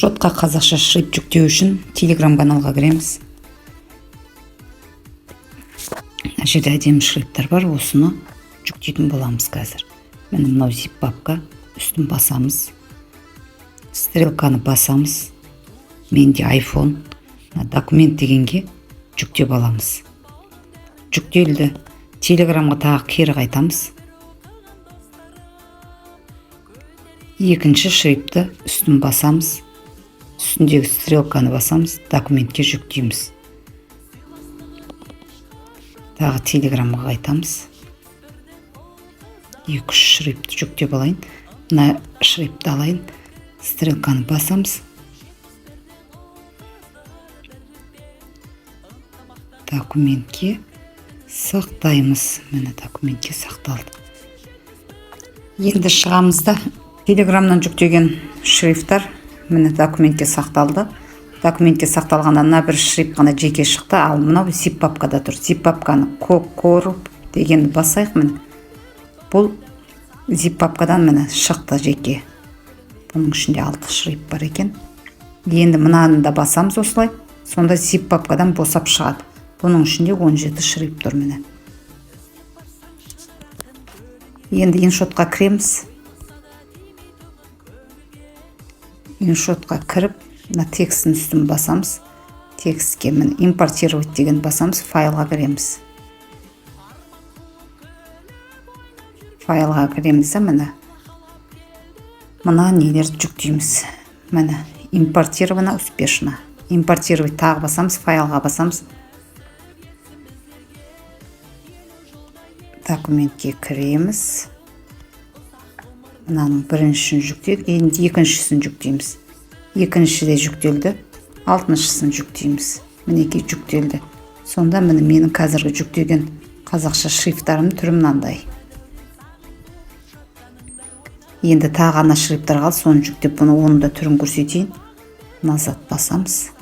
InShotқа қазақша шрифт жүктеу үшін Telegram каналға кіреміз. Мына жерде әдемі шрифттер бар, осыны жүктейтін боламыз қазір. Міне мынау zip папка, үстін басамыз. Стрелканы басамыз. Менде iPhone, документ дегенге жүктеп аламыз. Жүктелді. Телеграмға тағы кері қайтамыз. Екінші шрифтті үстін басамыз. Үстіндегі стрелканы басамыз, документке жүктейміз. Тағы телеграмға қайтамыз. 2-3 шрифтті жүктеп алайын. Мына шрифтті алайын. Стрелканы басамыз. Документке сақтаймыз. Міне документке сақталды. Енді шығамызда. Телеграмнан жүктеген шрифттар міне документке сақталды. Документке сақталғанда мына бір шрифт қана жеке шықты, ал мынау zip папкада тұр. Zip папканы корп дегенді басайық міне. Бұл zip папкадан міне шықты жеке. Бұның ішінде 6 шрифт бар екен. Енді мынаны да басамыз осылай. Сонда zip папкадан босап шығады. Бұның ішінде 17 шрифт тұр міне. Енді InShotқа кіреміз. InShotқа кіріп, мына текстін үстін басамыз. Текстке міне импортировать деген басамыз, файлға кіреміз. Файлға кіреміз, міне. Мына нелерді жүктейміз. Міне импортировано успешно. Импортировать тағы басамыз, файлға басамыз. Документке кіреміз. Мынаның біріншісін жүктедік, енді екіншісін жүктейміз. Екіншіде жүктелді, 6-шысын жүктейміз. Мінекей жүктелді. Сонда міне менің қазіргі жүктеген қазақша шрифттарым түрі мынандай. Енді тағы ана шрифттар қалды, соны жүктеп, бұны оның да түрін көрсетейін. Назад басамыз.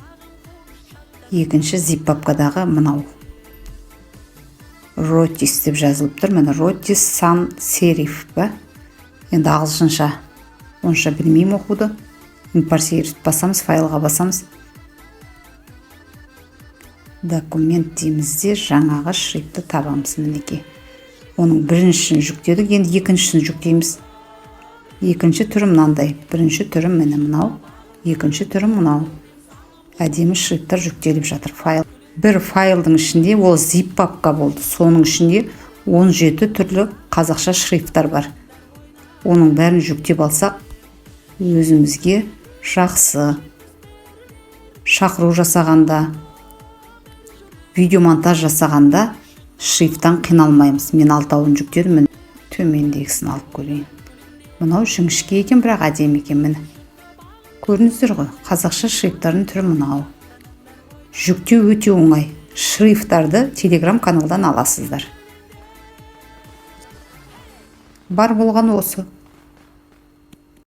Екінші zip папкадағы мынау. Rotis деп жазылып тұр. Міне Rotis sans serif ба? Енді ағылшынша онша білмеймін оқуды. Импортировать басамыз, файлға басамыз. Документ деймізде жаңағы шрифтті табамыз мінекей. Оның біріншісін жүктедік, енді екіншісін жүктейміз. Екінші түрі мынандай. Бірінші түрі міне мынау, екінші түрі мынау. Әдемі шрифттар жүктеліп жатыр. Файл. Бір файлдың ішінде ол zip папка болды. Соның ішінде 17 түрлі қазақша шрифттар бар. Оның бәрін жүктеп алсақ, өзімізге жақсы. Шақыру жасағанда, видеомонтаж жасағанда шрифттан қиналмаймыз. Мен 6-ауын жүктедім, төмендегісін алып көрейін. Мынау жіңішке екен, бірақ әдемі екен міне. Көрдіңіздер ғой, қазақша шрифттардың түрі мынау. Жүктеу өте оңай. Шрифттарды Telegram каналдан аласыздар. Бар болған осы.